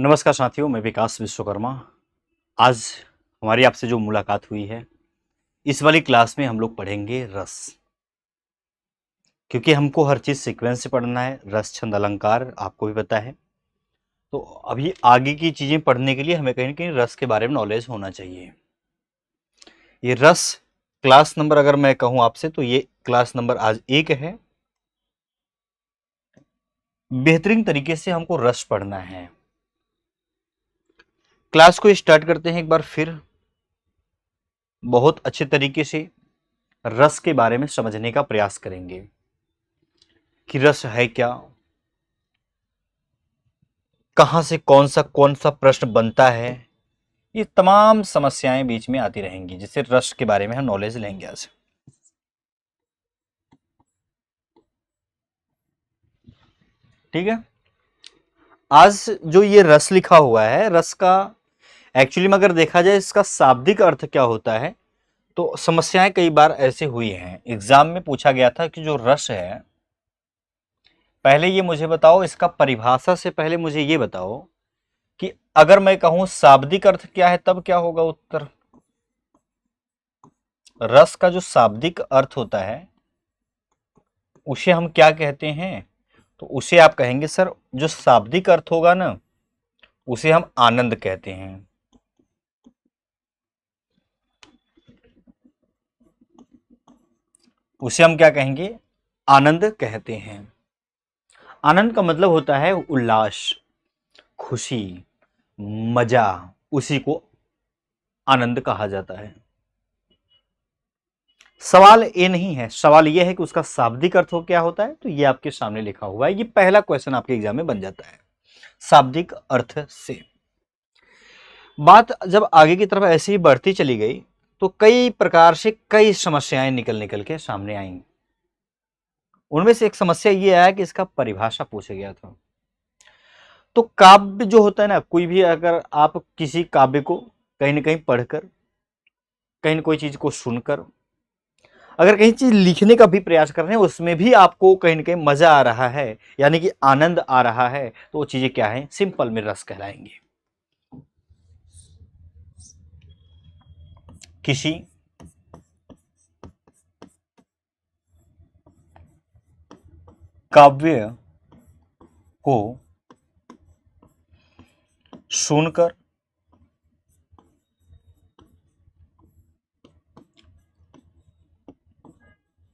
नमस्कार साथियों, मैं विकास विश्वकर्मा। आज हमारी आपसे जो मुलाकात हुई है, इस वाली क्लास में हम लोग पढ़ेंगे रस। क्योंकि हमको हर चीज़ सीक्वेंस से पढ़ना है, रस छंद अलंकार आपको भी पता है। तो अभी आगे की चीज़ें पढ़ने के लिए हमें कहीं ना कहीं रस के बारे में नॉलेज होना चाहिए। ये रस क्लास नंबर अगर मैं कहूँ आपसे तो ये क्लास नंबर आज 1 है। बेहतरीन तरीके से हमको रस पढ़ना है। क्लास को स्टार्ट करते हैं एक बार फिर। बहुत अच्छे तरीके से रस के बारे में समझने का प्रयास करेंगे कि रस है क्या, कहां से कौन सा प्रश्न बनता है। ये तमाम समस्याएं बीच में आती रहेंगी, जिससे रस के बारे में हम नॉलेज लेंगे आज। ठीक है। आज जो ये रस लिखा हुआ है, रस का एक्चुअली में अगर देखा जाए इसका शाब्दिक अर्थ क्या होता है, तो समस्याएं कई बार ऐसे हुई हैं। एग्जाम में पूछा गया था कि जो रस है, पहले ये मुझे बताओ, इसका परिभाषा से पहले मुझे ये बताओ कि अगर मैं कहूं शाब्दिक अर्थ क्या है, तब क्या होगा उत्तर। रस का जो शाब्दिक अर्थ होता है उसे हम क्या कहते हैं, तो उसे आप कहेंगे सर, जो शाब्दिक अर्थ होगा ना उसे हम आनंद कहते हैं। उसे हम क्या कहेंगे, आनंद कहते हैं। आनंद का मतलब होता है उल्लास, खुशी, मजा। उसी को आनंद कहा जाता है। सवाल ये नहीं है, सवाल ये है कि उसका शाब्दिक अर्थ हो क्या होता है। तो ये आपके सामने लिखा हुआ है, ये पहला क्वेश्चन आपके एग्जाम में बन जाता है शाब्दिक अर्थ से। बात जब आगे की तरफ ऐसे ही बढ़ती चली गई तो कई प्रकार से कई समस्याएं निकल निकल के सामने आई। उनमें से एक समस्या ये आया कि इसका परिभाषा पूछा गया था। तो काव्य जो होता है ना, कोई भी अगर आप किसी काव्य को कहीं ना कहीं पढ़कर, कहीं ना कोई चीज को सुनकर, अगर कहीं चीज लिखने का भी प्रयास कर रहे हैं, उसमें भी आपको कहीं ना कहीं मजा आ रहा है, यानी कि आनंद आ रहा है, तो वो चीजें क्या है, सिंपल में रस कहलाएंगे। किसी काव्य को सुनकर,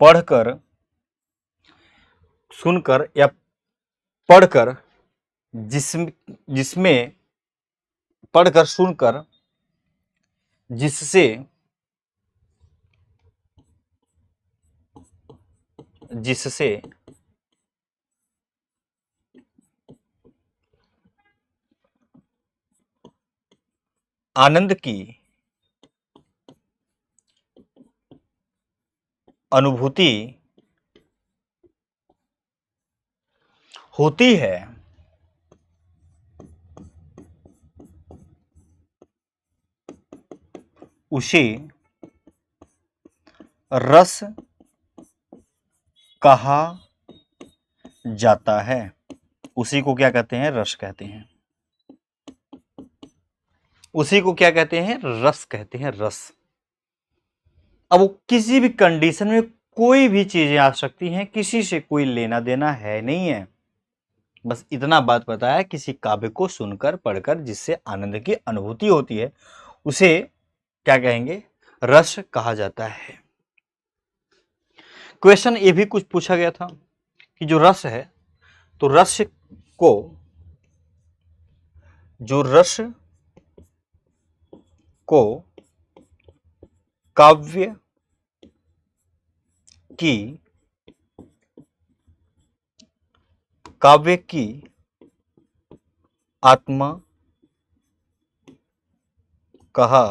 पढ़कर, सुनकर या पढ़कर, जिसमें पढ़कर सुनकर, जिससे जिससे आनंद की अनुभूति होती है, उसे रस कहा जाता है। उसी को क्या कहते हैं, रस कहते हैं। उसी को क्या कहते हैं, रस कहते हैं, रस। अब वो किसी भी कंडीशन में कोई भी चीजें आ सकती हैं, किसी से कोई लेना देना है नहीं है। बस इतना बात पता है, किसी काव्य को सुनकर पढ़कर जिससे आनंद की अनुभूति होती है, उसे क्या कहेंगे, रस कहा जाता है। क्वेश्चन ये भी कुछ पूछा गया था कि जो रस है, तो को जो रस को काव्य की काव्य की आत्मा कहा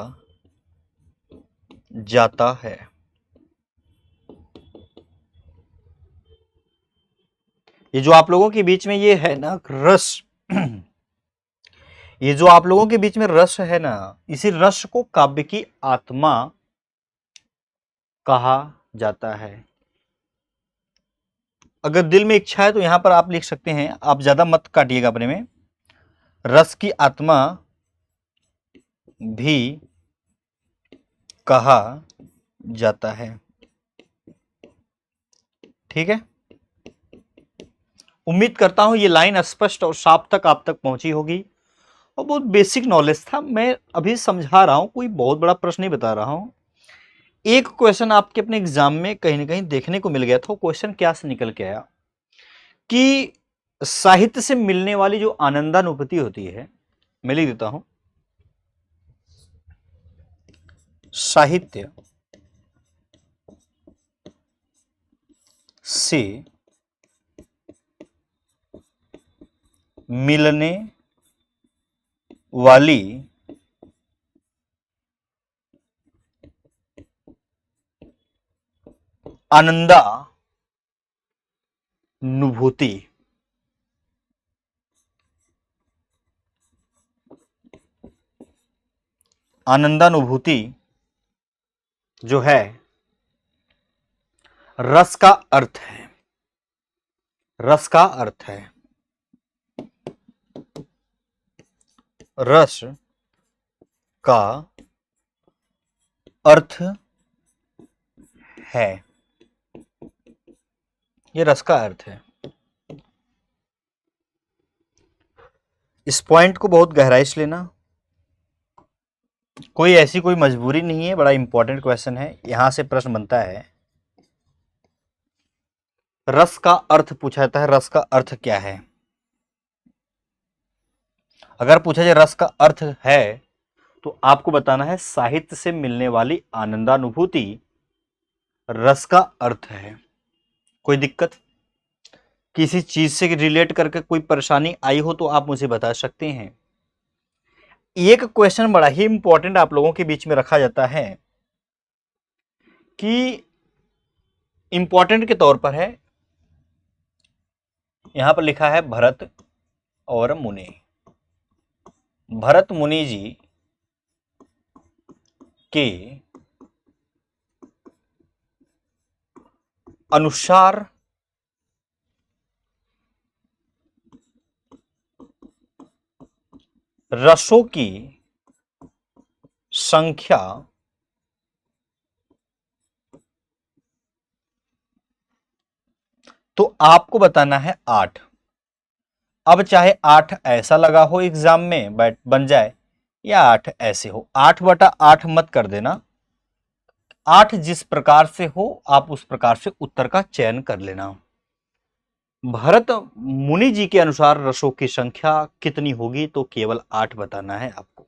जाता है। ये जो आप लोगों के बीच में ये है ना रस, ये जो आप लोगों के बीच में रस है ना, इसी रस को काव्य की आत्मा कहा जाता है। अगर दिल में इच्छा है तो यहां पर आप लिख सकते हैं, आप ज्यादा मत काटिएगा अपने में। रस की आत्मा भी कहा जाता है। ठीक है, उम्मीद करता हूं ये लाइन स्पष्ट और साफ तक आप तक पहुंची होगी और बहुत बेसिक नॉलेज था। मैं अभी समझा रहा हूं, कोई बहुत बड़ा प्रश्न नहीं बता रहा हूं। एक क्वेश्चन आपके अपने एग्जाम में कहीं ना कहीं देखने को मिल गया था। क्वेश्चन क्या से निकल के आया कि साहित्य से मिलने वाली जो आनंदानुभूति होती है, मैं लिख देता हूं, साहित्य से मिलने वाली आनंदानुभूति जो है रस का अर्थ है। रस का अर्थ है, रस का अर्थ है, ये रस का अर्थ है। इस पॉइंट को बहुत गहराई से लेना, कोई ऐसी कोई मजबूरी नहीं है, बड़ा इंपॉर्टेंट क्वेश्चन है। यहां से प्रश्न बनता है, रस का अर्थ पूछा जाता है, रस का अर्थ क्या है। अगर पूछा जाए रस का अर्थ है तो आपको बताना है साहित्य से मिलने वाली आनंदानुभूति रस का अर्थ है। कोई दिक्कत, किसी चीज से रिलेट करके कोई परेशानी आई हो तो आप मुझे बता सकते हैं। एक क्वेश्चन बड़ा ही इंपॉर्टेंट आप लोगों के बीच में रखा जाता है कि इंपॉर्टेंट के तौर पर है, यहां पर लिखा है भरत और मुनि। भरत मुनि जी के अनुसार रसों की संख्या तो आपको बताना है 8। अब चाहे 8 ऐसा लगा हो एग्जाम में बन जाए या 8 ऐसे हो, 8/8 मत कर देना। 8 जिस प्रकार से हो आप उस प्रकार से उत्तर का चयन कर लेना। भरत मुनि जी के अनुसार रसों की संख्या कितनी होगी तो केवल 8 बताना है आपको।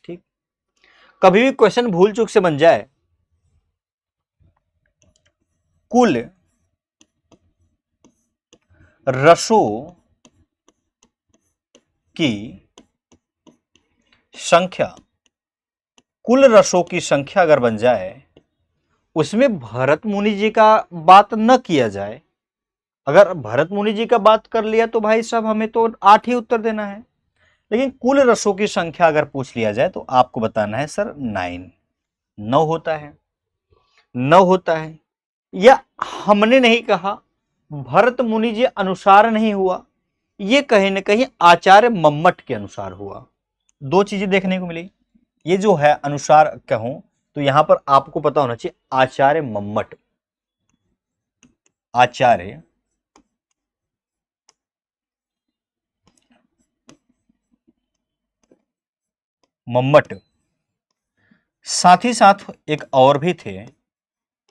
ठीक, कभी भी क्वेश्चन भूल चूक से बन जाए, कुल रसों की संख्या, कुल रसों की संख्या अगर बन जाए, उसमें भरत मुनि जी का बात न किया जाए। अगर भरत मुनि जी का बात कर लिया तो भाई साहब हमें तो 8 ही उत्तर देना है, लेकिन कुल रसों की संख्या अगर पूछ लिया जाए तो आपको बताना है सर 9 होता है, 9 होता है। या हमने नहीं कहा, भरत मुनि जी अनुसार नहीं हुआ, ये कहीं ना कहीं आचार्य मम्मट के अनुसार हुआ। दो चीजें देखने को मिली, ये जो है अनुसार कहूं तो यहां पर आपको पता होना चाहिए आचार्य मम्मट, आचार्य मम्मट। साथ ही साथ एक और भी थे,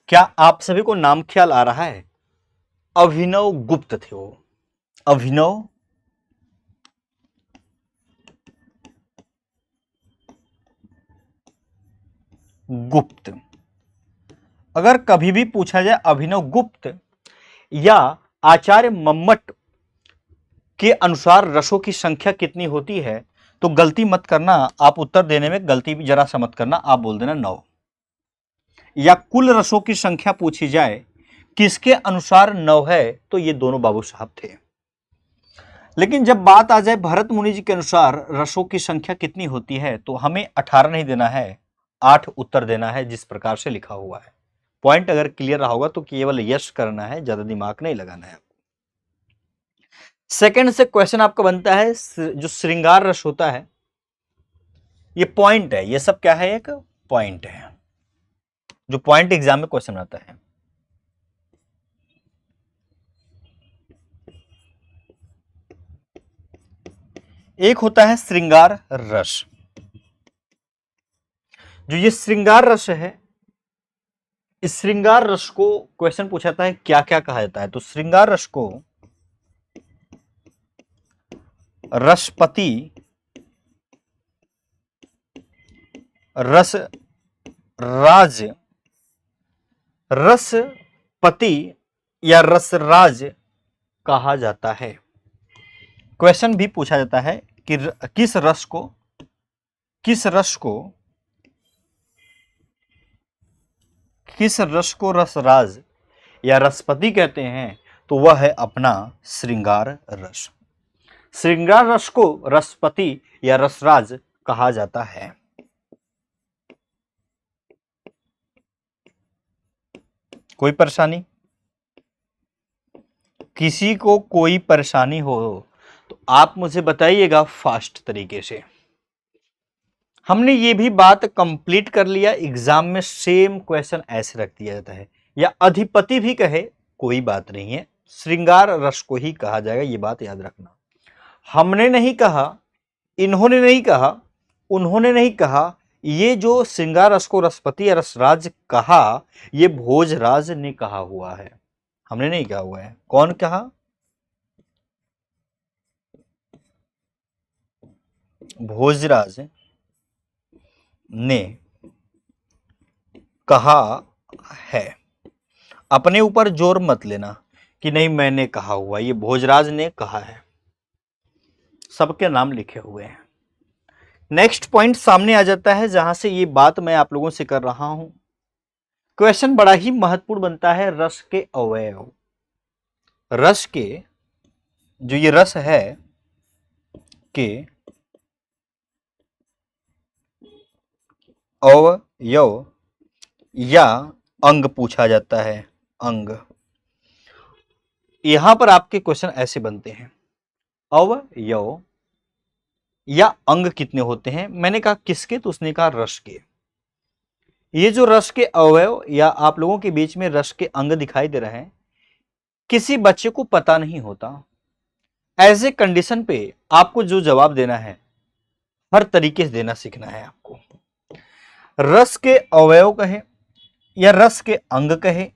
क्या आप सभी को नाम ख्याल आ रहा है? अभिनव गुप्त थे वो, अभिनव गुप्त। अगर कभी भी पूछा जाए अभिनव गुप्त या आचार्य मम्मट के अनुसार रसों की संख्या कितनी होती है तो गलती मत करना, आप उत्तर देने में गलती भी जरा सा मत करना, आप बोल देना 9। या कुल रसों की संख्या पूछी जाए किसके अनुसार 9 है तो ये दोनों बाबू साहब थे। लेकिन जब बात आ जाए भरत मुनि जी के अनुसार रसों की संख्या कितनी होती है तो हमें 18 नहीं देना है, 8 उत्तर देना है जिस प्रकार से लिखा हुआ है। पॉइंट अगर क्लियर रहा होगा तो केवल यश करना है, ज्यादा दिमाग नहीं लगाना है। सेकंड से क्वेश्चन आपका बनता है जो श्रृंगार रस होता है, ये पॉइंट है, ये सब क्या है, एक पॉइंट है, जो पॉइंट एग्जाम में क्वेश्चन आता है। एक होता है श्रृंगार रस। जो ये श्रृंगार रस है, इस श्रृंगार रस को क्वेश्चन पूछाता है क्या क्या कहा जाता है। तो श्रृंगार रस को रसपति, रस राज, रसपति या रसराज कहा जाता है। क्वेश्चन भी पूछा जाता है कि किस रस को रसराज या रसपति कहते हैं, तो वह है अपना श्रृंगार रस। श्रृंगार रस को रसपति या रसराज कहा जाता है। कोई परेशानी? किसी को कोई परेशानी हो तो आप मुझे बताइएगा फास्ट तरीके से। हमने ये भी बात कंप्लीट कर लिया, एग्जाम में सेम क्वेश्चन ऐसे रख दिया जाता है, या अधिपति भी कहे कोई बात नहीं है, श्रृंगार रस को ही कहा जाएगा, ये बात याद रखना। हमने नहीं कहा, इन्होंने नहीं कहा, उन्होंने नहीं कहा, ये जो श्रृंगार रस को रसपति या रसराज कहा, ये भोजराज ने कहा हुआ है, हमने नहीं कहा हुआ है। कौन कहा? भोजराज ने कहा है। अपने ऊपर जोर मत लेना कि नहीं मैंने कहा हुआ, ये भोजराज ने कहा है, सबके नाम लिखे हुए हैं। नेक्स्ट पॉइंट सामने आ जाता है, जहां से ये बात मैं आप लोगों से कर रहा हूं। क्वेश्चन बड़ा ही महत्वपूर्ण बनता है, रस के अवयव। रस के जो ये रस है के अवयव या अंग पूछा जाता है, अंग। यहां पर आपके क्वेश्चन ऐसे बनते हैं, अवयव या अंग कितने होते हैं? मैंने कहा किसके, तो उसने कहा रस के। ये जो रस के अवयव या आप लोगों के बीच में रस के अंग दिखाई दे रहे हैं, किसी बच्चे को पता नहीं होता। ऐसे कंडीशन पे आपको जो जवाब देना है, हर तरीके से देना सीखना है आपको। रस के अवयव कहे या रस के अंग कहे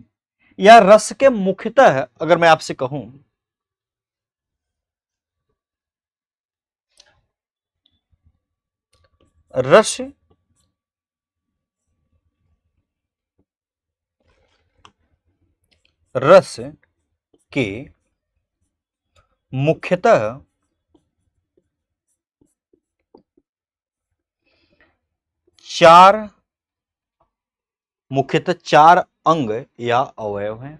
या रस के मुख्यतः, अगर मैं आपसे कहूं रस रस के मुख्यतः चार अंग या अवयव हैं।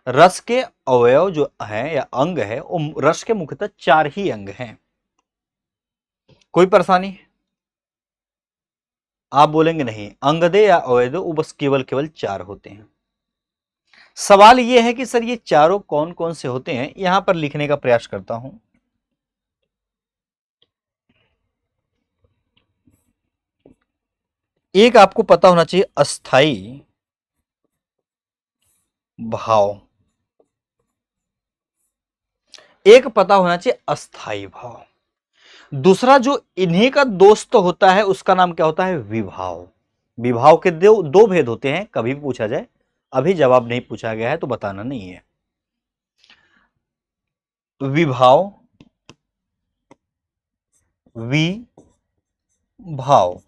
रस के अवयव जो हैं या अंग है, वो रस के मुख्यतः 4 ही अंग हैं। कोई परेशानी? आप बोलेंगे नहीं, अंग दे या अवयव दो, वो बस केवल 4 होते हैं। सवाल यह है कि सर ये चारों कौन कौन से होते हैं, यहां पर लिखने का प्रयास करता हूं। एक आपको पता होना चाहिए, अस्थाई भाव। एक पता होना चाहिए अस्थाई भाव। दूसरा जो इन्हीं का दोस्त होता है, उसका नाम क्या होता है? विभाव। विभाव के दो भेद होते हैं, कभी भी पूछा जाए, अभी जवाब नहीं पूछा गया है तो बताना नहीं है। विभाव, विभाव।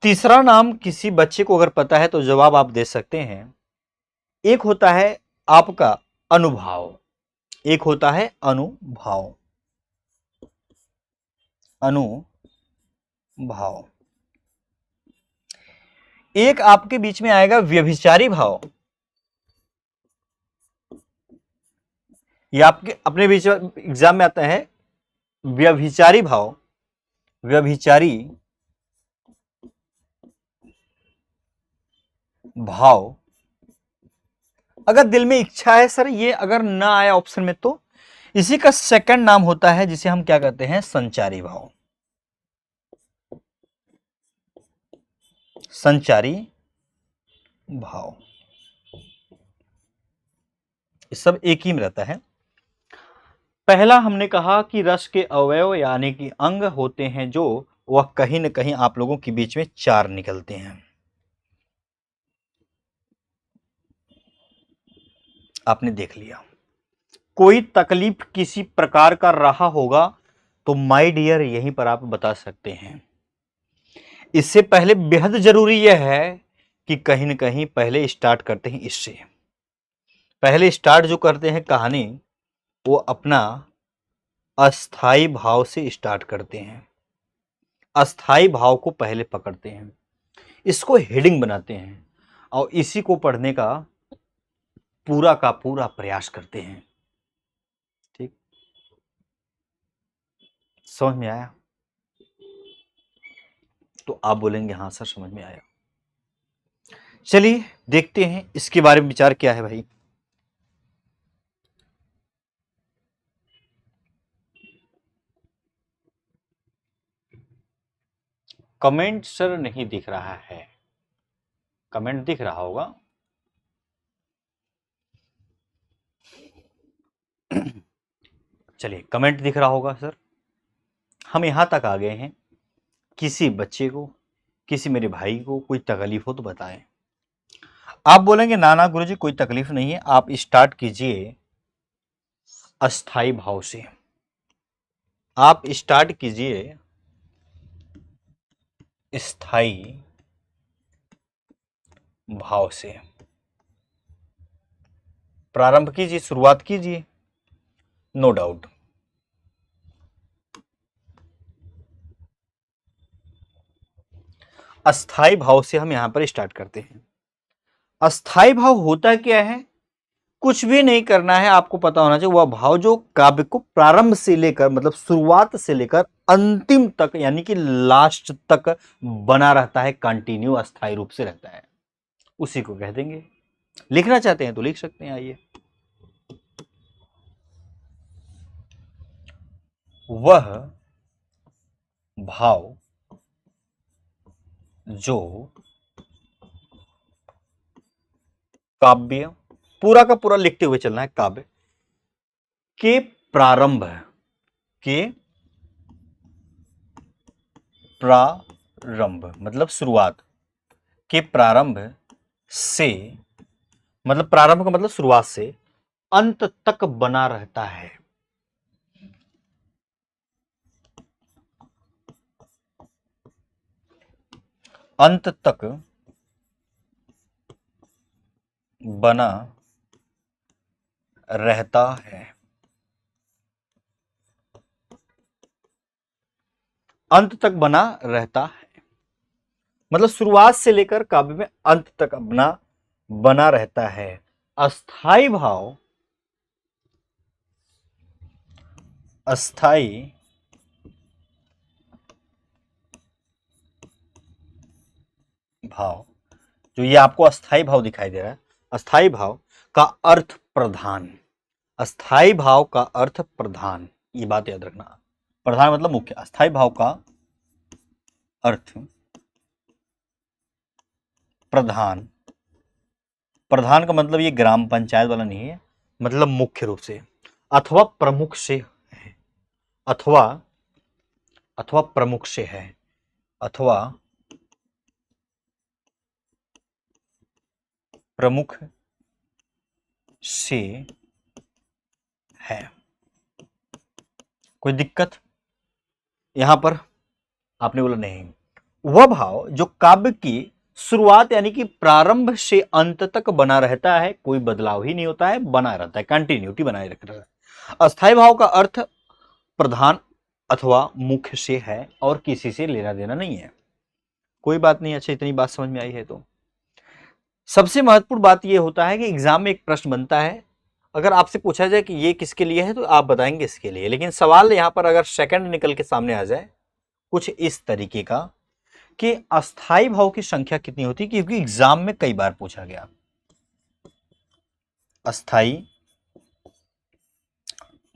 तीसरा नाम किसी बच्चे को अगर पता है तो जवाब आप दे सकते हैं। एक होता है आपका अनुभाव, एक होता है अनुभाव, अनुभाव। एक आपके बीच में आएगा व्यभिचारी भाव। ये आपके अपने बीच में एग्जाम में आता है, व्यभिचारी भाव, व्यभिचारी भाव अगर दिल में इच्छा है सर, ये अगर ना आया ऑप्शन में तो इसी का सेकंड नाम होता है जिसे हम क्या कहते हैं, संचारी भाव। संचारी भाव, ये सब एक ही में रहता है। पहला हमने कहा कि रस के अवयव यानी कि अंग होते हैं जो, वह कहीं न कहीं आप लोगों के बीच में 4 निकलते हैं। आपने देख लिया। कोई तकलीफ किसी प्रकार का रहा होगा तो माय डियर यहीं पर आप बता सकते हैं। इससे पहले बेहद जरूरी यह है कि कहीं न कहीं पहले स्टार्ट करते हैं इससे। पहले स्टार्ट जो करते हैं कहानी, वो अपना अस्थाई भाव से स्टार्ट करते हैं। अस्थाई भाव को पहले पकड़ते हैं, इसको हेडिंग बनाते हैं और इसी को पढ़ने का पूरा प्रयास करते हैं। ठीक, समझ में आया? तो आप बोलेंगे हाँ सर समझ में आया। चलिए देखते हैं इसके बारे में विचार क्या है भाई। कमेंट सर नहीं दिख रहा है, कमेंट दिख रहा होगा। चलिए कमेंट दिख रहा होगा सर। हम यहां तक आ गए हैं, किसी बच्चे को, किसी मेरे भाई को कोई तकलीफ हो तो बताएं। आप बोलेंगे ना ना गुरुजी कोई तकलीफ नहीं है, आप स्टार्ट कीजिए अस्थाई भाव से। आप स्टार्ट कीजिए स्थाई भाव से, प्रारंभ कीजिए, शुरुआत कीजिए, नो डाउट। अस्थाई भाव से हम यहां पर स्टार्ट करते हैं। अस्थाई भाव होता क्या है? कुछ भी नहीं करना है, आपको पता होना चाहिए वह भाव जो काव्य को प्रारंभ से लेकर, मतलब शुरुआत से लेकर अंतिम तक यानी कि लास्ट तक बना रहता है, कंटिन्यू अस्थाई रूप से रहता है, उसी को कह देंगे। लिखना चाहते हैं तो लिख सकते हैं। आइए, वह भाव जो काव्य, पूरा का पूरा लिखते हुए चलना है, काव्य के प्रारंभ, के प्रारंभ मतलब शुरुआत, के प्रारंभ से, मतलब प्रारंभ का मतलब शुरुआत से अंत तक बना रहता है। अंत तक बना रहता है। अंत तक बना रहता है मतलब शुरुआत से लेकर काव्य में अंत तक अपना बना रहता है। अस्थाई भाव, अस्थाई भाव, जो ये आपको अस्थाई भाव दिखाई दे रहा है, अस्थाई भाव का अर्थ प्रधान। अस्थाई भाव का अर्थ प्रधान, ये बात याद रखना। प्रधान मतलब मुख्य। अस्थाई भाव का अर्थ प्रधान, प्रधान का मतलब ये ग्राम पंचायत वाला नहीं है, मतलब मुख्य रूप से, अथवा प्रमुख से है, अथवा अथवा प्रमुख से है, अथवा प्रमुख से है। कोई दिक्कत यहां पर? आपने बोला नहीं। वह भाव जो काव्य की शुरुआत यानी कि प्रारंभ से अंत तक बना रहता है, कोई बदलाव ही नहीं होता है, बना रहता है, कंटिन्यूटी बनाए रखता है। अस्थाई भाव का अर्थ प्रधान अथवा मुख्य से है और किसी से लेना देना नहीं है। कोई बात नहीं। अच्छा, इतनी बात समझ में आई है तो सबसे महत्वपूर्ण बात यह होता है कि एग्जाम में एक प्रश्न बनता है, अगर आपसे पूछा जाए कि ये किसके लिए है तो आप बताएंगे इसके लिए, लेकिन सवाल यहां पर अगर सेकंड निकल के सामने आ जाए कुछ इस तरीके का कि अस्थाई भाव की संख्या कितनी होती है, क्योंकि एग्जाम में कई बार पूछा गया। अस्थाई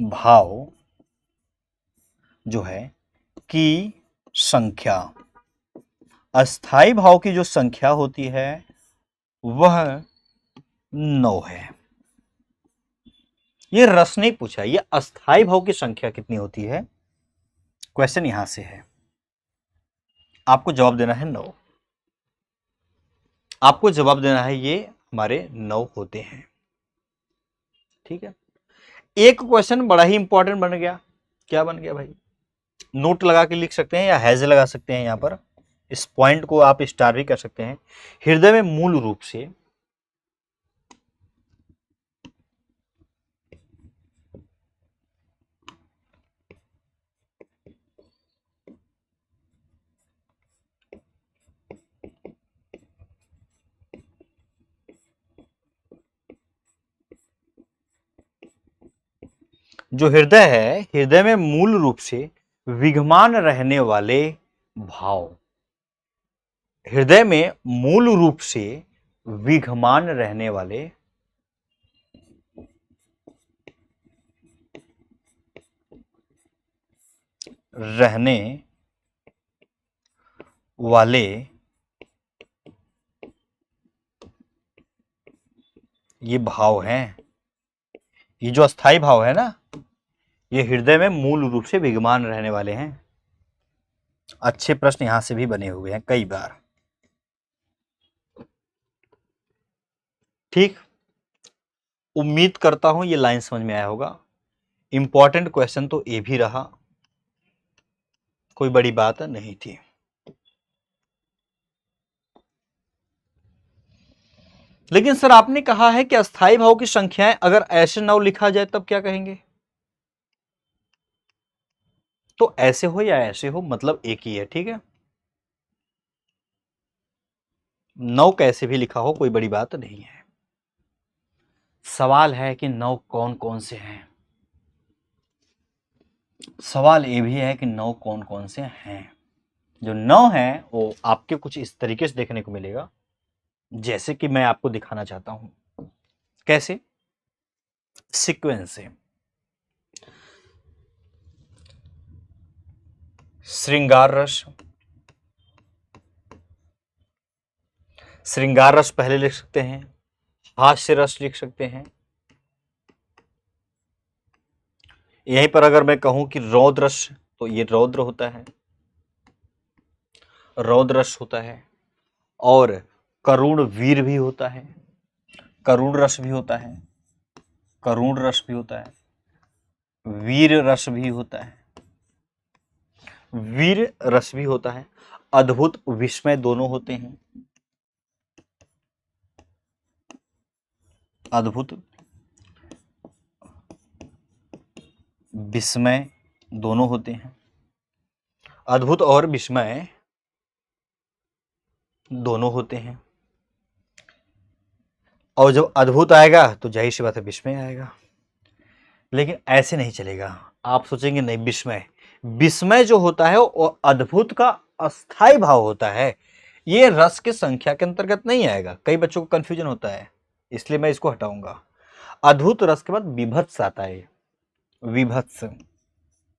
भाव जो है की संख्या, अस्थाई भाव की जो संख्या होती है वह 9 है। ये रस नहीं पूछा, ये अस्थाई भाव की संख्या कितनी होती है, क्वेश्चन यहां से है। आपको जवाब देना है 9, आपको जवाब देना है ये हमारे 9 होते हैं। ठीक है, एक क्वेश्चन बड़ा ही इंपॉर्टेंट बन गया। क्या बन गया भाई, नोट लगा के लिख सकते हैं या हैज लगा सकते हैं, यहां पर इस पॉइंट को आप स्टार भी कर सकते हैं। हृदय में मूल रूप से जो हृदय है, हृदय में मूल रूप से विद्यमान रहने वाले भाव, हृदय में मूल रूप से विद्यमान रहने वाले ये भाव हैं। ये जो अस्थाई भाव है ना, ये हृदय में मूल रूप से विद्यमान रहने वाले हैं। अच्छे प्रश्न यहां से भी बने हुए हैं कई बार। ठीक, उम्मीद करता हूं ये लाइन समझ में आया होगा। इंपॉर्टेंट क्वेश्चन तो ये भी रहा, कोई बड़ी बात नहीं थी। लेकिन सर आपने कहा है कि अस्थाई भाव की संख्याएं अगर ऐसे 9 लिखा जाए तब क्या कहेंगे? तो ऐसे हो या ऐसे हो, मतलब एक ही है। ठीक है, 9 कैसे भी लिखा हो कोई बड़ी बात नहीं है। सवाल है कि 9 कौन कौन से हैं। सवाल ये भी है कि 9 कौन कौन से हैं। जो 9 हैं वो आपके कुछ इस तरीके से देखने को मिलेगा, जैसे कि मैं आपको दिखाना चाहता हूं। कैसे? सीक्वेंस से। श्रृंगार रस, श्रृंगार रस पहले लिख सकते हैं, हास्य रस लिख सकते हैं। यहीं पर अगर मैं कहूं कि रौद्र रस, तो ये रौद्र होता है, रौद्र रस होता है। और करुण वीर भी होता है, करुण रस भी होता है, करुण रस भी होता है, वीर रस भी होता है, वीर रस भी होता है। अद्भुत विस्मय दोनों होते हैं, अद्भुत विस्मय दोनों होते हैं। अद्भुत और विस्मय दोनों होते हैं। और जब अद्भुत आएगा तो जाहिर सी बात है विस्मय आएगा। लेकिन ऐसे नहीं चलेगा। आप सोचेंगे नहीं, विस्मय, विस्मय जो होता है वो अद्भुत का अस्थाई भाव होता है, ये रस की संख्या के अंतर्गत नहीं आएगा। कई बच्चों को कंफ्यूजन होता है, इसलिए मैं इसको हटाऊंगा। अद्भुत रस के बाद विभत्स आता है, विभत्स,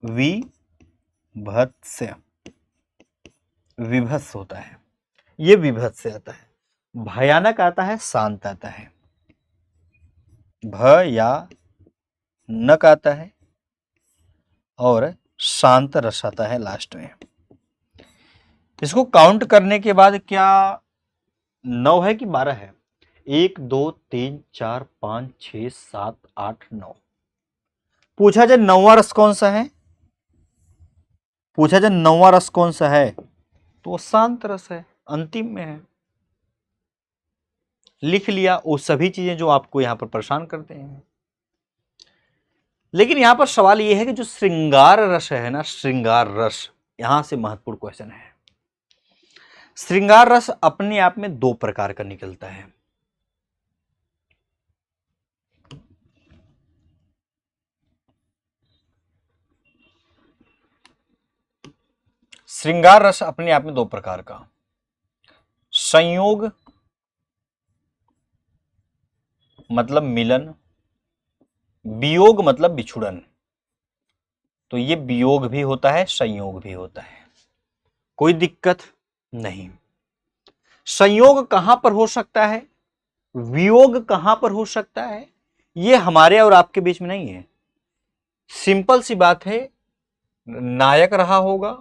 विभत्स, विभत्स होता है, ये विभत्स से आता है। भयानक आता है, शांत आता है, भयानक आता है और शांत रस आता है लास्ट में। इसको काउंट करने के बाद क्या 9 है कि 12 है? 1 2 3 4 5 6 7 8 9। पूछा जाए 9वां रस कौन सा है, पूछा जाए 9वां रस कौन सा है, तो वो शांत रस है, अंतिम में है। लिख लिया वो सभी चीजें जो आपको यहां पर परेशान करते हैं। लेकिन यहां पर सवाल यह है कि जो श्रृंगार रस है ना, श्रृंगार रस, यहां से महत्वपूर्ण क्वेश्चन है। श्रृंगार रस अपने आप में 2 प्रकार का निकलता है। श्रृंगार रस अपने आप में 2 प्रकार का, संयोग मतलब मिलन, वियोग मतलब बिछुड़न। तो ये वियोग भी होता है, संयोग भी होता है, कोई दिक्कत नहीं। संयोग कहां पर हो सकता है, वियोग कहां पर हो सकता है, ये हमारे और आपके बीच में नहीं है। सिंपल सी बात है, नायक रहा होगा,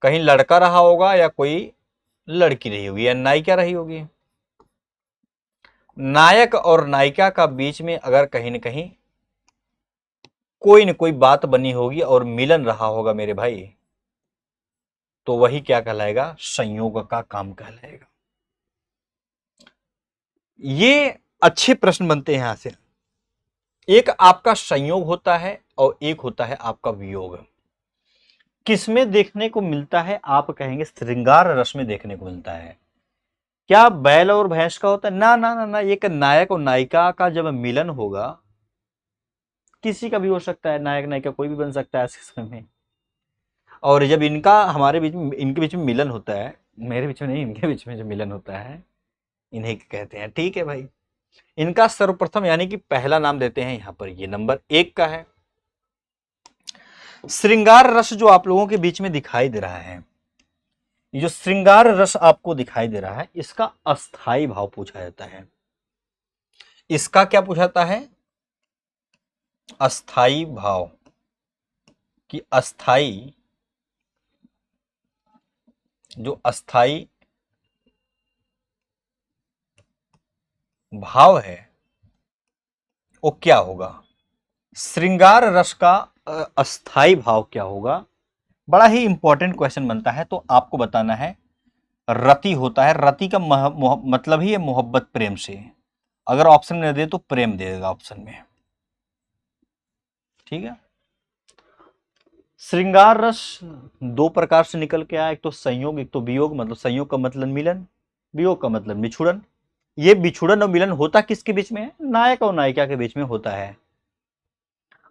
कहीं लड़का रहा होगा, या कोई लड़की रही होगी, या नायिका रही होगी। नायक और नायिका का बीच में अगर कहीं न कहीं कोई न कोई बात बनी होगी और मिलन रहा होगा मेरे भाई, तो वही क्या कहलाएगा, संयोग का काम कहलाएगा। ये अच्छे प्रश्न बनते हैं यहां से। एक आपका संयोग होता है और एक होता है आपका वियोग। किसमें देखने को मिलता है, आप कहेंगे श्रृंगार रस में देखने को मिलता है। क्या बैल और भैंस का होता है, ना ना ना ना, एक नायक और नायिका का जब मिलन होगा, किसी का भी हो सकता है, नायक नायिका कोई भी बन सकता है ऐसे समय में। और जब इनका हमारे बीच में, इनके बीच में मिलन होता है, मेरे बीच में नहीं, इनके बीच में जो मिलन होता है, इन्हें कहते हैं, ठीक है भाई। इनका सर्वप्रथम यानी कि पहला नाम देते हैं यहां पर, ये नंबर 1 का है। श्रृंगार रस जो आप लोगों के बीच में दिखाई दे रहा है, ये जो श्रृंगार रस आपको दिखाई दे रहा है, इसका अस्थाई भाव पूछा जाता है। इसका क्या पूछाता है, अस्थाई भाव, कि अस्थाई, जो अस्थाई भाव है वो क्या होगा, श्रृंगार रस का अस्थाई भाव क्या होगा। बड़ा ही इंपॉर्टेंट क्वेश्चन बनता है, तो आपको बताना है। रति होता है, रति का मतलब ही है मोहब्बत, प्रेम से। अगर ऑप्शन में दे तो प्रेम दे देगा ऑप्शन में, ठीक है। श्रृंगार रस दो प्रकार से निकल के आया, एक तो संयोग, एक तो वियोग। मतलब संयोग का मतलब मिलन, वियोग का मतलब बिछुड़न। ये बिछुड़न और मिलन होता किसके बीच में है, नायक और नायिका के बीच में होता है।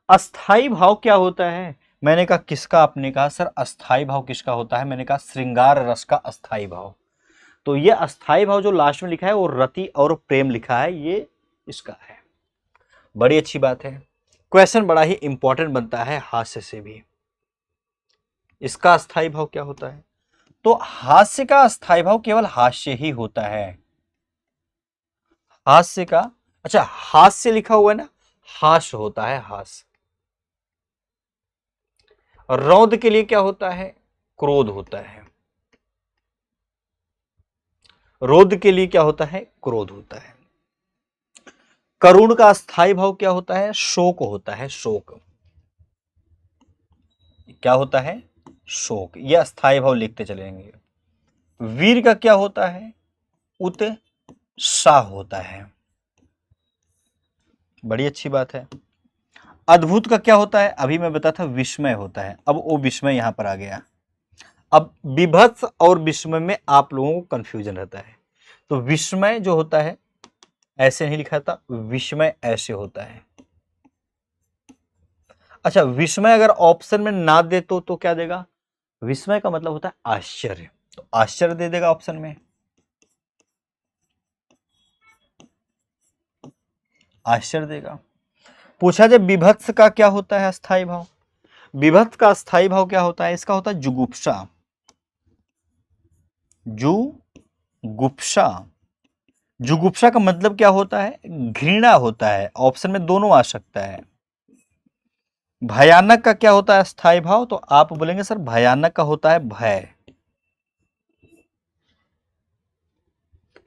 अस्थाई भाव क्या होता है, मैंने कहा किसका, आपने कहा सर अस्थाई भाव किसका होता है, मैंने कहा श्रृंगार रस का अस्थाई भाव। तो ये अस्थाई भाव जो लास्ट में लिखा है वो रति और प्रेम लिखा है, ये इसका है। बड़ी अच्छी बात है, क्वेश्चन बड़ा ही इंपॉर्टेंट बनता है हास्य से भी। इसका अस्थाई भाव क्या होता है, तो हास्य का अस्थाई भाव केवल हास्य ही होता है। हास्य का, अच्छा हास्य लिखा हुआ है ना, हास्य होता है, हास्य। रौद के लिए क्या होता है, क्रोध होता है। रोध के लिए क्या होता है, क्रोध होता है। करुण का अस्थाई भाव क्या होता है, शोक होता है, शोक। क्या होता है, शोक। यह अस्थाई भाव लिखते चलेंगे। वीर का क्या होता है, उत्साह होता है। बड़ी अच्छी बात है। अद्भुत का क्या होता है, अभी मैं बताया था विस्मय होता है, अब वो विस्मय यहां पर आ गया। अब विभत्स और विस्मय में आप लोगों को कंफ्यूजन रहता है, तो विस्मय जो होता है ऐसे नहीं लिखा था, विस्मय ऐसे होता है। अच्छा विस्मय अगर ऑप्शन में ना दे तो क्या देगा, विस्मय का मतलब होता है आश्चर्य, तो आश्चर्य दे देगा ऑप्शन में, आश्चर्य देगा। पूछा जाए विभत्स का क्या होता है अस्थाई भाव, विभत्स का अस्थाई भाव क्या होता है, इसका होता है जुगुप्सा, जुगुप्सा। जुगुप्सा का मतलब क्या होता है, घृणा होता है, ऑप्शन में दोनों आ सकता है। भयानक का क्या होता है अस्थाई भाव, तो आप बोलेंगे सर भयानक का होता है भय।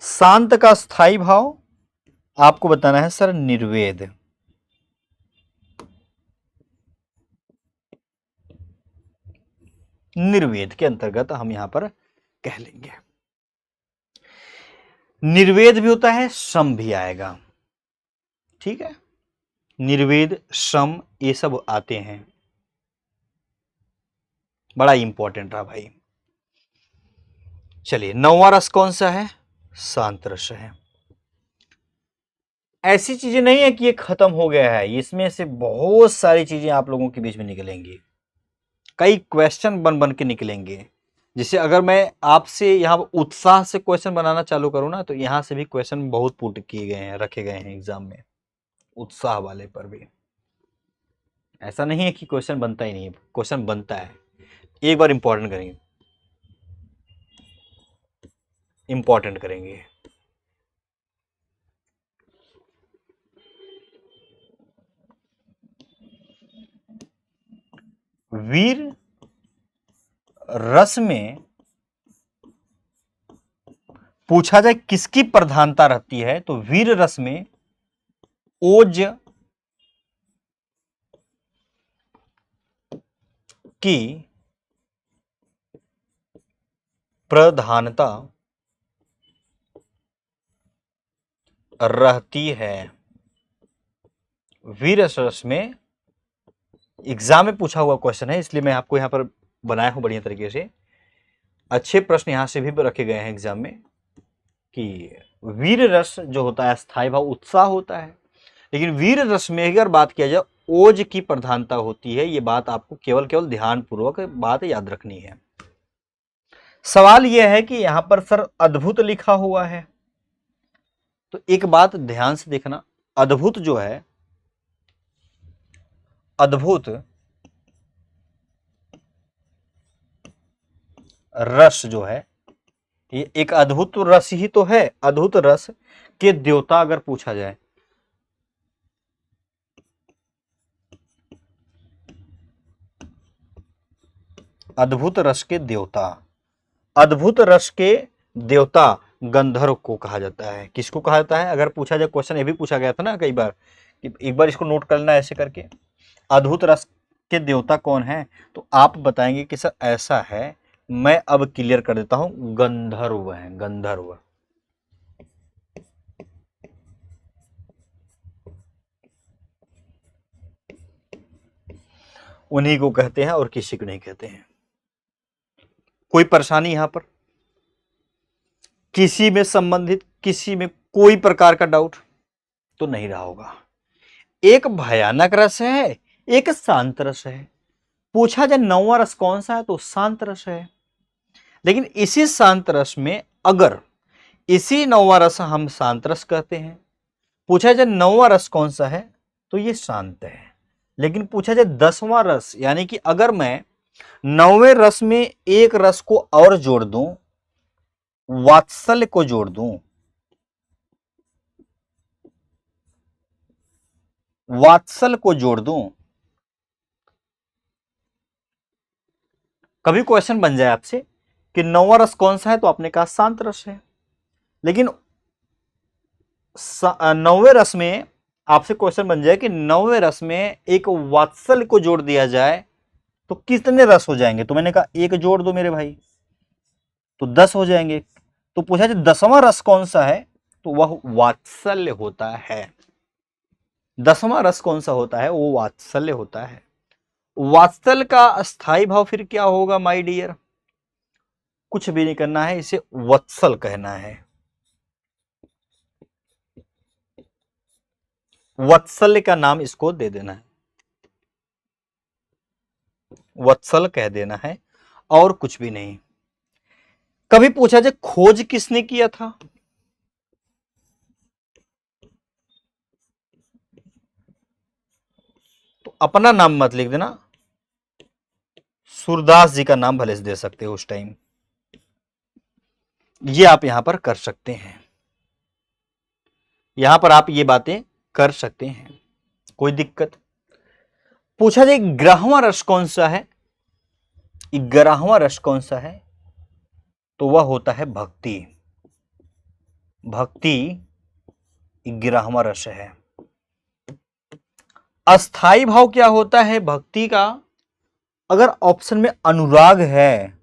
शांत का स्थायी भाव आपको बताना है सर निर्वेद। निर्वेद के अंतर्गत हम यहां पर कह लेंगे। निर्वेद भी होता है, सम भी आएगा, ठीक है। निर्वेद, सम, ये सब आते हैं। बड़ा इंपॉर्टेंट रहा भाई। चलिए 9वां रस कौन सा है, शांत रस है। ऐसी चीजें नहीं है कि ये खत्म हो गया है, इसमें से बहुत सारी चीजें आप लोगों के बीच में निकलेंगी, कई क्वेश्चन बन बन के निकलेंगे। जैसे अगर मैं आपसे यहाँ उत्साह से क्वेश्चन बनाना चालू करूँ ना, तो यहाँ से भी क्वेश्चन बहुत पुट किए गए हैं, रखे गए हैं एग्जाम में, उत्साह वाले पर भी। ऐसा नहीं है कि क्वेश्चन बनता ही नहीं है, क्वेश्चन बनता है। एक बार इंपॉर्टेंट करेंगे, इंपॉर्टेंट करेंगे। वीर रस में पूछा जाए किसकी प्रधानता रहती है, तो वीर रस में ओज की प्रधानता रहती है। वीर रस में एग्जाम में पूछा हुआ क्वेश्चन है, इसलिए मैं आपको यहां पर बनाया हूं बढ़िया तरीके से। अच्छे प्रश्न यहां से भी रखे गए हैं एग्जाम में कि वीर रस जो होता है स्थायी भाव उत्साह होता है, लेकिन वीर रस में अगर बात किया जाए ओज की प्रधानता होती है। ये बात आपको केवल ध्यान पूर्वक बात याद रखनी है। सवाल यह है कि यहां पर सर अद्भुत लिखा हुआ है, तो एक बात ध्यान से देखना, अद्भुत जो है, अद्भुत रस जो है, ये एक अद्भुत रस ही तो है। अद्भुत रस के देवता अगर पूछा जाए, अद्भुत रस के देवता, अद्भुत रस के देवता गंधर्व को कहा जाता है। किसको कहा जाता है? अगर पूछा जाए, क्वेश्चन ये भी पूछा गया था ना कई बार, कि एक बार इसको नोट कर लेना ऐसे करके, अद्भुत रस के देवता कौन है, तो आप बताएंगे कि सर ऐसा है। मैं अब क्लियर कर देता हूं, गंधर्व है, गंधर्व। उन्हीं को कहते हैं और किसी को नहीं कहते हैं। कोई परेशानी यहां पर, किसी में संबंधित, किसी में कोई प्रकार का डाउट तो नहीं रहा होगा। एक भयानक रस है, एक शांत रस है। पूछा जाए नौवां रस कौन सा है, तो शांत रस है। लेकिन इसी शांत रस में, अगर इसी नौवां रस हम शांत रस कहते हैं, पूछा जाए नौवां रस कौन सा है, तो ये शांत है। लेकिन पूछा जाए 10वां रस, यानी कि अगर मैं 9वें रस में एक रस को और जोड़ दूं, वात्सल्य को जोड़ दूं, वात्सल्य को जोड़ दूं, कभी क्वेश्चन बन जाए आपसे कि 9वां रस कौन सा है, तो आपने कहा शांत रस है। लेकिन 9वें रस में आपसे क्वेश्चन बन जाए कि 9वें रस में एक वात्सल्य को जोड़ दिया जाए तो कितने रस हो जाएंगे, तो मैंने कहा एक जोड़ दो मेरे भाई, तो 10 हो जाएंगे। तो पूछा जाए 10वां रस कौन सा है, तो वह वात्सल्य होता है। 10वां रस कौन सा होता है, वो वात्सल्य होता है। वात्सल्य का स्थायी भाव फिर क्या होगा माय डियर, कुछ भी नहीं करना है, इसे वत्सल कहना है। वत्सल्य का नाम इसको दे देना है, वत्सल कह देना है, और कुछ भी नहीं। कभी पूछा जाए खोज किसने किया था, तो अपना नाम मत लिख देना, सूरदास जी का नाम भले से दे सकते हो उस टाइम, ये आप यहां पर कर सकते हैं, यहां पर आप ये बातें कर सकते हैं, कोई दिक्कत। पूछा जाए 11वां रस कौन सा है, 11वां रस कौन सा है, तो वह होता है भक्ति। भक्ति 11वां रस है। अस्थाई भाव क्या होता है भक्ति का, अगर ऑप्शन में अनुराग है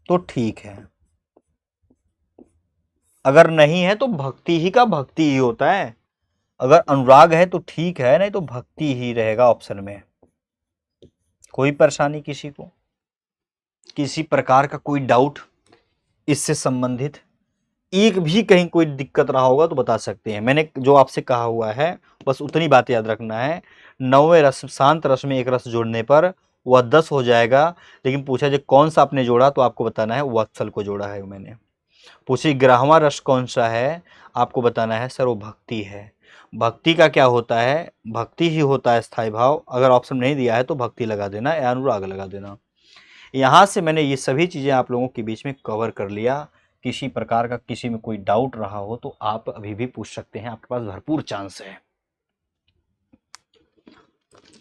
तो ठीक है, अगर नहीं है तो भक्ति ही का भक्ति ही होता है। अगर अनुराग है तो ठीक है, नहीं तो भक्ति ही रहेगा ऑप्शन में। कोई परेशानी किसी को, किसी प्रकार का कोई डाउट इससे संबंधित, एक भी कहीं कोई दिक्कत रहा होगा तो बता सकते हैं। मैंने जो आपसे कहा हुआ है बस उतनी बात याद रखना है। 9वें रस शांत रस में एक रस जोड़ने पर वह 10 हो जाएगा। लेकिन पूछा जो कौन सा आपने जोड़ा, तो आपको बताना है वत्सल को जोड़ा है मैंने। पूछी 11वां रस कौन सा है, आपको बताना है सर वो भक्ति है। भक्ति का क्या होता है, भक्ति ही होता है स्थायी भाव। अगर ऑप्शन नहीं दिया है तो भक्ति लगा देना या अनुराग लगा देना। यहाँ से मैंने ये सभी चीजें आप लोगों के बीच में कवर कर लिया। किसी प्रकार का किसी में कोई डाउट रहा हो तो आप अभी भी पूछ सकते हैं, आपके पास भरपूर चांस है।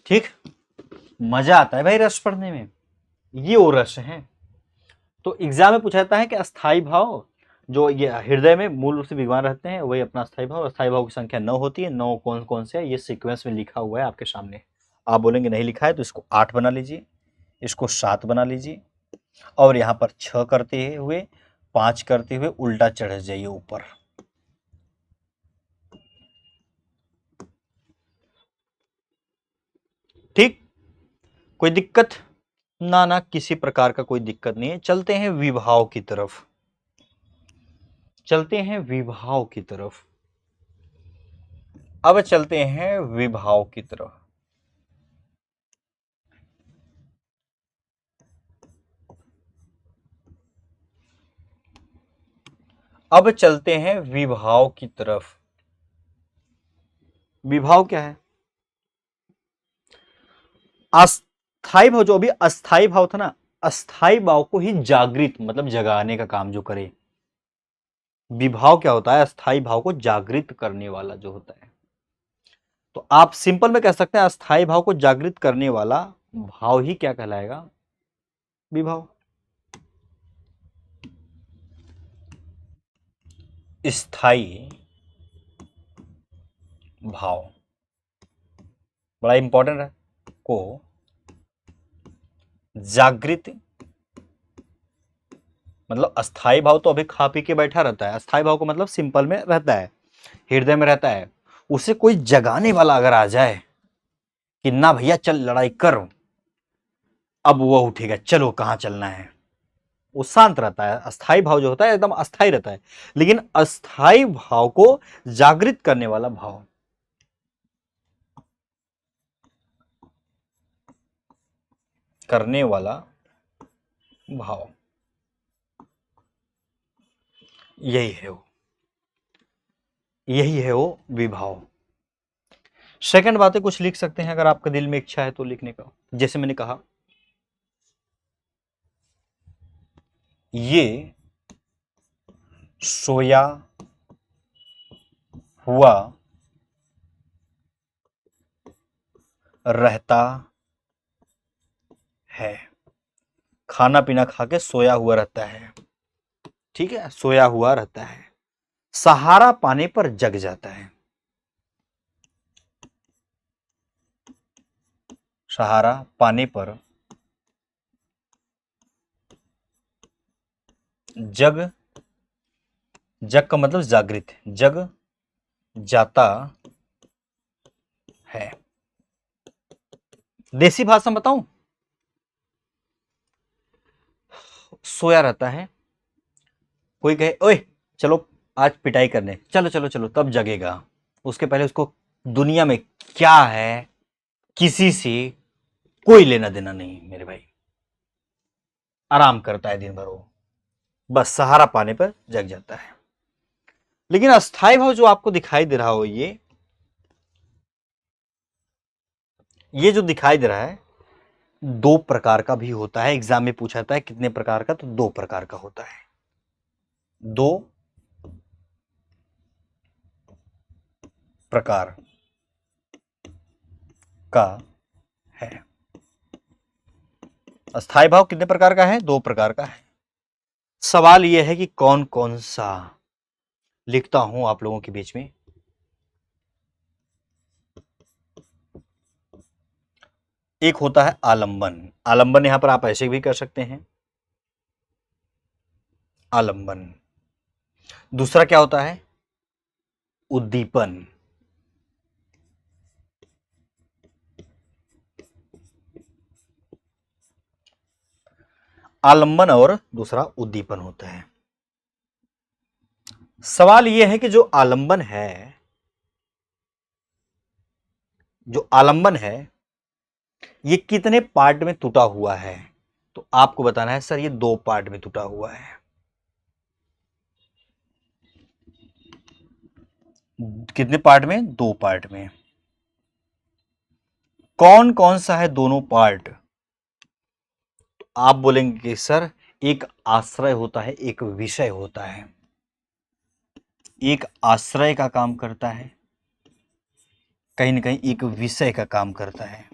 ठीक, मजा आता है भाई रस पढ़ने में, ये वो रस है। तो एग्जाम में पूछा जाता है कि अस्थाई भाव जो ये हृदय में मूल रूप से विद्यमान रहते हैं वही अपना अस्थाई भाव। अस्थाई भाव की संख्या 9 होती है। 9 कौन कौन से है, ये सीक्वेंस में लिखा हुआ है आपके सामने। आप बोलेंगे नहीं लिखा है तो इसको 8 बना लीजिए, इसको 7 बना लीजिए, और यहाँ पर 6 करते हुए 5 करते हुए उल्टा चढ़ जाइए ऊपर। ठीक, कोई दिक्कत ना, ना किसी प्रकार का कोई दिक्कत नहीं है। चलते हैं विभाव की तरफ, चलते हैं विभाव की तरफ। अब चलते हैं विभाव की तरफ। अब चलते हैं विभाव की तरफ। विभाव क्या है, अस्थाई भाव। जो अभी अस्थाई भाव था ना, अस्थाई भाव को ही जागृत मतलब जगाने का काम जो करे। विभाव क्या होता है, अस्थाई भाव को जागृत करने वाला जो होता है। तो आप सिंपल में कह सकते हैं अस्थाई भाव को जागृत करने वाला भाव ही क्या कहलाएगा, विभाव। स्थाई भाव बड़ा इंपॉर्टेंट है, को जागृत मतलब अस्थाई भाव तो अभी खा पी के बैठा रहता है। अस्थाई भाव को मतलब सिंपल में रहता है, हृदय में रहता है। उसे कोई जगाने वाला अगर आ जाए कि ना भैया चल लड़ाई कर, अब वो उठेगा, चलो कहां चलना है। वो शांत रहता है। अस्थाई भाव जो होता है एकदम अस्थाई रहता है। लेकिन अस्थाई भाव को जागृत करने वाला भाव, करने वाला भाव, यही है वो, यही है वो विभाव। सेकंड बातें कुछ लिख सकते हैं अगर आपका दिल में इच्छा है तो लिखने का। जैसे मैंने कहा ये सोया हुआ रहता है, खाना पीना खा के सोया हुआ रहता है। ठीक है, सोया हुआ रहता है। सहारा पाने पर जग जाता है, सहारा पाने पर जग, जग का मतलब जागृत, जग जाता है। देसी भाषा में बताऊं, सोया रहता है। कोई कहे ओए चलो आज पिटाई करने, चलो चलो चलो, तब जगेगा। उसके पहले उसको दुनिया में क्या है किसी से कोई लेना देना नहीं मेरे भाई। आराम करता है दिन भर वो, बस सहारा पाने पर जग जाता है। लेकिन अस्थाई भाव जो आपको दिखाई दे रहा हो, ये जो दिखाई दे रहा है 2 प्रकार का भी होता है। एग्जाम में पूछा जाता है कितने प्रकार का, तो 2 प्रकार का होता है। 2 प्रकार का है। अस्थाई भाव कितने प्रकार का है, 2 प्रकार का है। सवाल यह है कि कौन कौन सा, लिखता हूं आप लोगों के बीच में। एक होता है आलंबन। आलंबन यहां पर आप ऐसे भी कर सकते हैं, आलंबन। दूसरा क्या होता है, उद्दीपन। आलंबन और दूसरा उद्दीपन होता है। सवाल यह है कि जो आलंबन है, जो आलंबन है ये कितने पार्ट में टूटा हुआ है? तो आपको बताना है सर ये 2 पार्ट में टूटा हुआ है। कितने पार्ट में? 2 पार्ट में। कौन कौन सा है दोनों पार्ट? आप बोलेंगे कि सर एक आश्रय होता है, एक विषय होता है। एक आश्रय का काम करता है, कहीं ना कहीं एक विषय का काम करता है।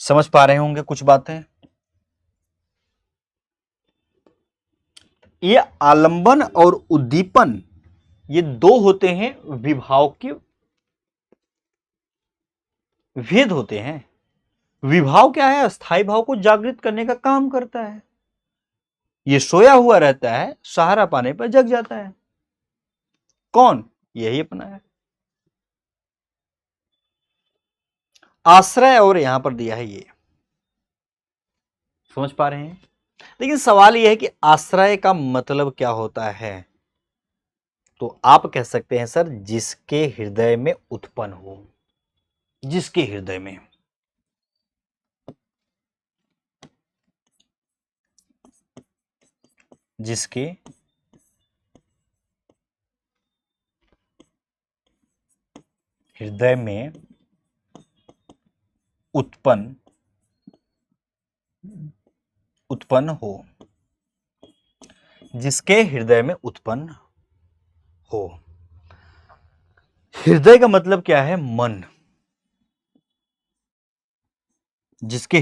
समझ पा रहे होंगे कुछ बातें? ये आलंबन और उद्दीपन, ये 2 होते हैं विभाव के भेद होते हैं। विभाव क्या है? अस्थाई भाव को जागृत करने का काम करता है। ये सोया हुआ रहता है, सहारा पाने पर जग जाता है। कौन? यही अपना है। आश्रय और यहां पर दिया है ये। समझ पा रहे हैं? लेकिन सवाल यह है कि आश्रय का मतलब क्या होता है? तो आप कह सकते हैं सर जिसके हृदय में उत्पन्न हो। जिसके हृदय में, जिसके हृदय में उत्पन्न हो। जिसके हृदय में उत्पन्न हो। हृदय का मतलब क्या है? मन। जिसके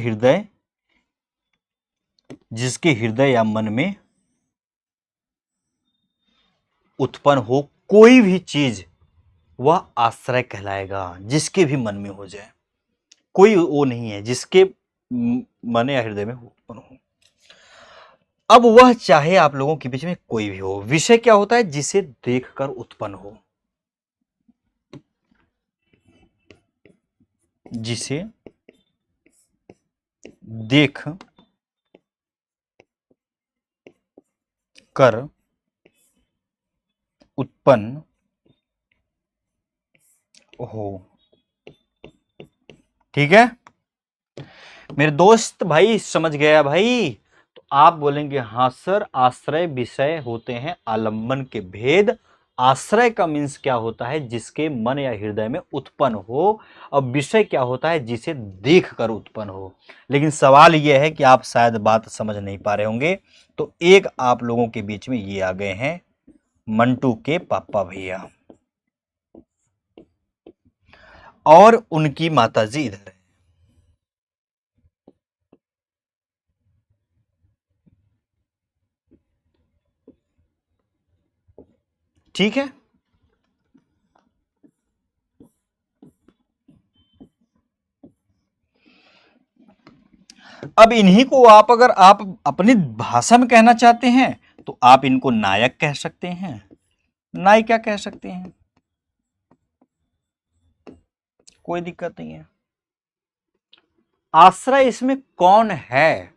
हृदय या मन में उत्पन्न हो कोई भी चीज, वह आश्रय कहलाएगा। जिसके भी मन में हो जाए, कोई वो नहीं है जिसके मन या हृदय में उत्पन्न हो। अब वह चाहे आप लोगों के बीच में कोई भी हो। विषय क्या होता है? जिसे देखकर उत्पन्न हो। जिसे देख कर उत्पन्न हो। ठीक है मेरे दोस्त भाई, समझ गया भाई? तो आप बोलेंगे हां सर, आश्रय विषय होते हैं आलंबन के भेद। आश्रय का मीन्स क्या होता है? जिसके मन या हृदय में उत्पन्न हो। और विषय क्या होता है? जिसे देख कर उत्पन्न हो। लेकिन सवाल यह है कि आप शायद बात समझ नहीं पा रहे होंगे। तो एक आप लोगों के बीच में ये आ गए हैं मंटू के पापा भैया, और उनकी माताजी इधर है। ठीक है, अब इन्हीं को आप अगर आप अपनी भाषा में कहना चाहते हैं तो आप इनको नायक कह सकते हैं, नायिका कह सकते हैं, कोई दिक्कत नहीं है। आश्रय इसमें कौन है?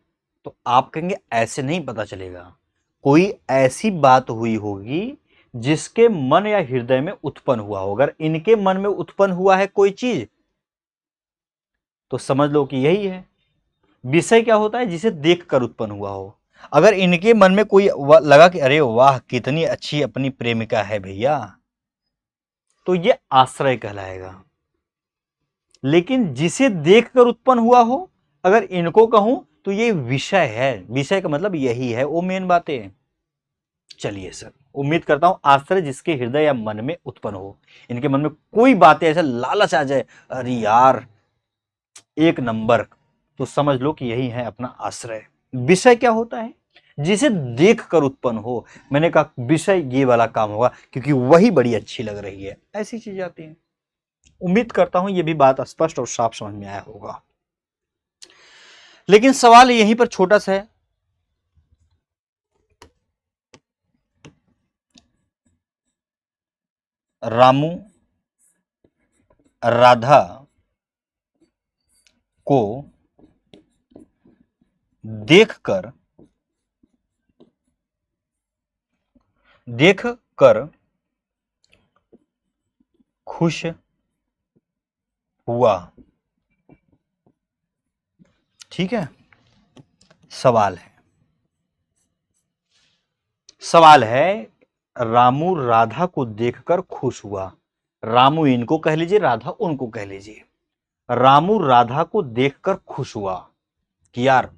तो आप कहेंगे ऐसे नहीं पता चलेगा। कोई ऐसी बात हुई होगी जिसके मन या हृदय में उत्पन्न हुआ हो। अगर इनके मन में उत्पन्न हुआ है कोई चीज तो समझ लो कि यही है। विषय क्या होता है? जिसे देखकर उत्पन्न हुआ हो। अगर इनके मन में कोई लगा कि अरे वाह कितनी अच्छी अपनी प्रेमिका है भैया, तो ये आश्रय कहलाएगा। लेकिन जिसे देखकर उत्पन्न हुआ हो, अगर इनको कहूं तो ये विषय है। विषय का मतलब यही है, वो मेन बातें। चलिए सर, उम्मीद करता हूं आश्रय जिसके हृदय या मन में उत्पन्न हो। इनके मन में कोई बातें ऐसा लालच आ जाए, अरे यार एक नंबर, तो समझ लो कि यही है अपना आश्रय। विषय क्या होता है? जिसे देख कर उत्पन्न हो। मैंने कहा विषय ये वाला काम होगा क्योंकि वही बड़ी अच्छी लग रही है, ऐसी चीज आती है। उम्मीद करता हूं ये भी बात स्पष्ट और साफ समझ में आया होगा। लेकिन सवाल यहीं पर छोटा सा है, रामू राधा को देखकर खुश हुआ। ठीक है, सवाल है, सवाल है, रामू राधा को देखकर खुश हुआ। रामू इनको कह लीजिए, राधा उनको कह लीजिए। रामू राधा को देखकर खुश हुआ कि यार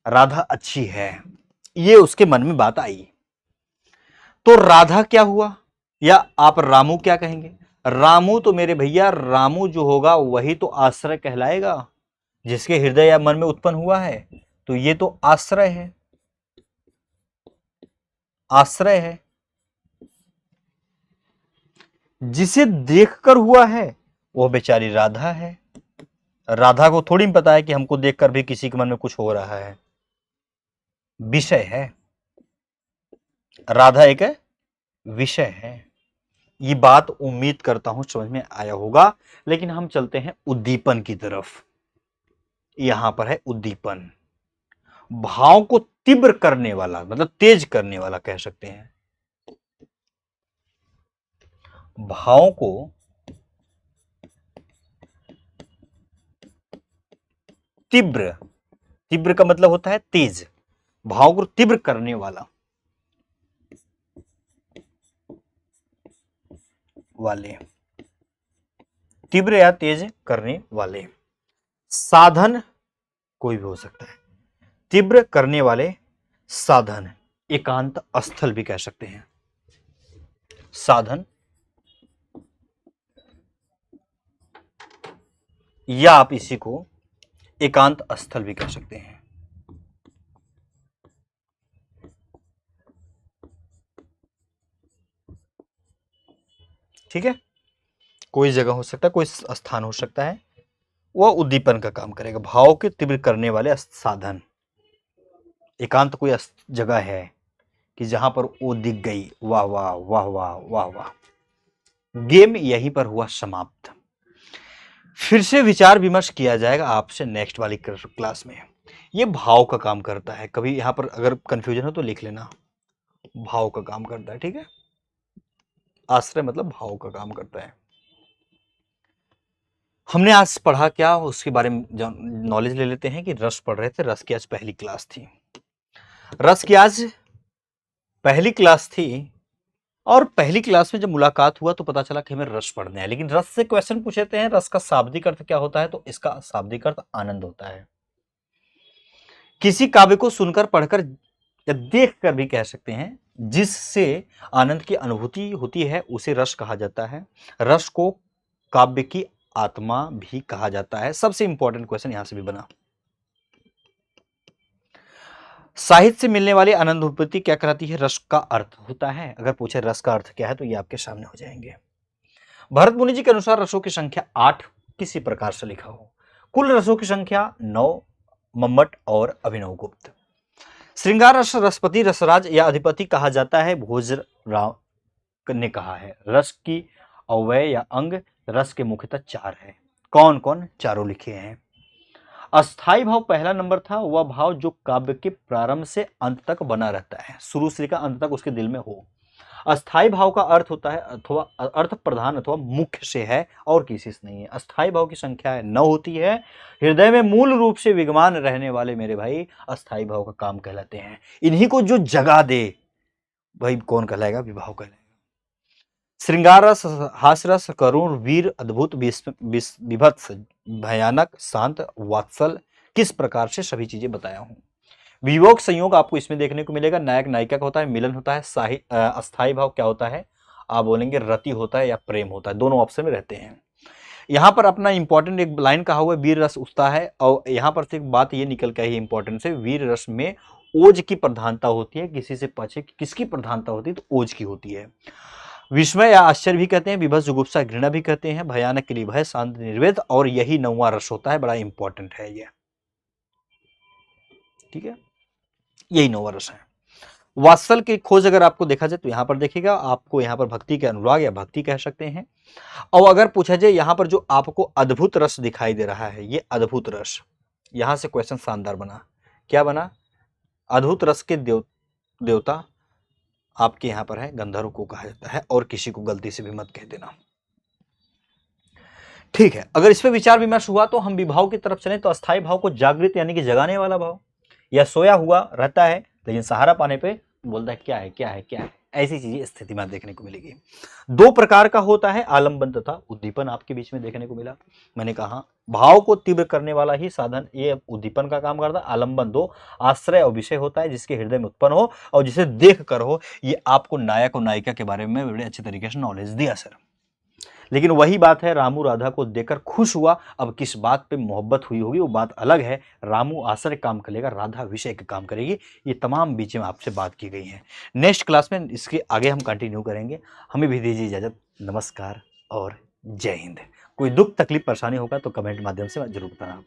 राधा अच्छी है, ये उसके मन में बात आई। तो राधा क्या हुआ, या आप रामू क्या कहेंगे? रामू तो मेरे भैया, रामू जो होगा वही तो आश्रय कहलाएगा, जिसके हृदय या मन में उत्पन्न हुआ है। तो ये तो आश्रय है, आश्रय है। जिसे देखकर हुआ है वो बेचारी राधा है। राधा को थोड़ी पता है कि हमको देखकर भी किसी के मन में कुछ हो रहा है। विषय है, राधा एक विषय है। ये बात उम्मीद करता हूं समझ में आया होगा। लेकिन हम चलते हैं उद्दीपन की तरफ। यहां पर है उद्दीपन, भाव को तीव्र करने वाला, मतलब तेज करने वाला कह सकते हैं। भाव को तीव्र, तीव्र का मतलब होता है तेज, भाव को तीव्र करने वाला, वाले, तीव्र या तेज करने वाले। साधन कोई भी हो सकता है, तीव्र करने वाले साधन, एकांत स्थल भी कह सकते हैं। साधन या आप इसी को एकांत स्थल भी कह सकते हैं। ठीक है, कोई जगह हो सकता है, कोई स्थान हो सकता है, वह उद्दीपन का काम करेगा। भाव के तीव्र करने वाले साधन। एकांत कोई जगह है कि जहां पर वो दिख गई, वाह वाह वाह वाह वाह वाह। गेम यहीं पर हुआ समाप्त। फिर से विचार विमर्श किया जाएगा आपसे नेक्स्ट वाली क्लास में। ये भाव का काम करता है, कभी यहां पर अगर कंफ्यूजन हो तो लिख लेना, भाव का काम करता है। ठीक है, आश्रय मतलब भाव का काम करता है। हमने आज पढ़ा क्या उसके बारे में नॉलेज ले लेते हैं कि रस पढ़ रहे थे। रस की आज पहली क्लास थी, रस की आज पहली क्लास थी। और पहली क्लास में जब मुलाकात हुआ तो पता चला कि हमें रस पढ़ने हैं, लेकिन रस से क्वेश्चन पूछे थे, रस का शाब्दिक अर्थ क्या होता है? तो इसका शाब्दिक अर्थ आनंद होता है। किसी काव्य को सुनकर, पढ़कर या देख कर भी कह सकते हैं, जिससे आनंद की अनुभूति होती है उसे रस कहा जाता है। रस को काव्य की आत्मा भी कहा जाता है। सबसे इंपॉर्टेंट क्वेश्चन यहां से भी बना, साहित्य से मिलने वाली आनंदानुभूति क्या कहलाती है? रस का अर्थ होता है। अगर पूछे रस का अर्थ क्या है तो ये आपके सामने हो जाएंगे। भरत मुनि जी के अनुसार रसों की संख्या 8 किसी प्रकार से लिखा हो। कुल रसों की संख्या 9, मम्मट और अभिनव गुप्त। श्रृंगार रस रसपति, रसराज या अधिपति कहा जाता है, भोजराव ने कहा है। रस की अवयव या अंग रस के मुख्यतः 4 है। कौन कौन? चारों लिखे हैं। अस्थाई भाव पहला नंबर था, वह भाव जो काव्य के प्रारंभ से अंत तक बना रहता है, शुरू से लेकर अंत तक उसके दिल में हो। अस्थाई भाव का अर्थ होता है अथवा अर्थ प्रधान अथवा मुख्य से है और किसी से नहीं है। अस्थाई भाव की संख्या 9 होती है। हृदय में मूल रूप से विद्यमान रहने वाले मेरे भाई अस्थाई भाव का काम कहलाते हैं। इन्हीं को जो जगा दे भाई कौन कहलाएगा? विभाव कहलाएगा। श्रृंगार रस, हास्य रस, करुण, वीर, अद्भुत, विभत्स, भयानक, शांत, वात्सल, किस प्रकार से सभी चीजें बताया हूं। वियोग संयोग आपको इसमें देखने को मिलेगा। नायक नायिका का होता है, मिलन होता है। अस्थाई भाव क्या होता है? आप बोलेंगे रति होता है या प्रेम होता है, दोनों ऑप्शन में रहते हैं। यहां पर अपना इंपॉर्टेंट एक लाइन कहा हुआ है, वीर रस उठता है। और यहां पर से एक बात ये निकल के आई इंपॉर्टेंट से, वीर रस में ओज की प्रधानता होती है। किसी से पूछे किसकी प्रधानता होती है तो ओज की होती है। विस्मय या आश्चर्य भी कहते हैं, विभत्स जुगुप्सा घृणा भी कहते हैं, भयानक के लिए भय, शांत निर्वेद, और यही 9वां रस होता है। बड़ा इंपॉर्टेंट है ये। ठीक है, यही 9वां रस है। वात्सल की खोज अगर आपको देखा जाए तो यहां पर देखिएगा, आपको यहां पर भक्ति के अनुराग या भक्ति कह सकते हैं। और अगर पूछा जाए यहां पर जो आपको अद्भुत रस दिखाई दे रहा है, ये अद्भुत रस, यहां से क्वेश्चन शानदार बना। क्या बना? अद्भुत रस के देवता आपके यहां पर है, गंधर्व को कहा जाता है, और किसी को गलती से भी मत कह देना। ठीक है, अगर इस पे विचार विमर्श हुआ तो हम विभाव की तरफ चलें तो अस्थायी भाव को जागृत यानी कि जगाने वाला भाव, या सोया हुआ रहता है लेकिन सहारा पाने पे बोलता है क्या है क्या है क्या है, ऐसी चीजें स्थिति में देखने को मिलेगी। दो प्रकार का होता है, आलंबन तथा उद्दीपन आपके बीच में देखने को मिला। मैंने कहा भाव को तीव्र करने वाला ही साधन ये उद्दीपन का काम करता है। आलंबन दो आश्रय और विषय होता है जिसके हृदय में उत्पन्न हो और जिसे देख कर हो। ये आपको नायक और नायिका के बारे में बड़े अच्छे तरीके से नॉलेज दिया सर। लेकिन वही बात है, रामू राधा को देखकर खुश हुआ, अब किस बात पे मोहब्बत हुई होगी वो बात अलग है। रामू आश्रय काम करेगा, राधा विषय का काम करेगी। ये तमाम बीच में आपसे बात की गई है। नेक्स्ट क्लास में इसके आगे हम कंटिन्यू करेंगे। हमें भी दीजिए इजाजत। नमस्कार और जय हिंद। कोई दुख तकलीफ परेशानी होगा तो कमेंट माध्यम से जरूर बताना।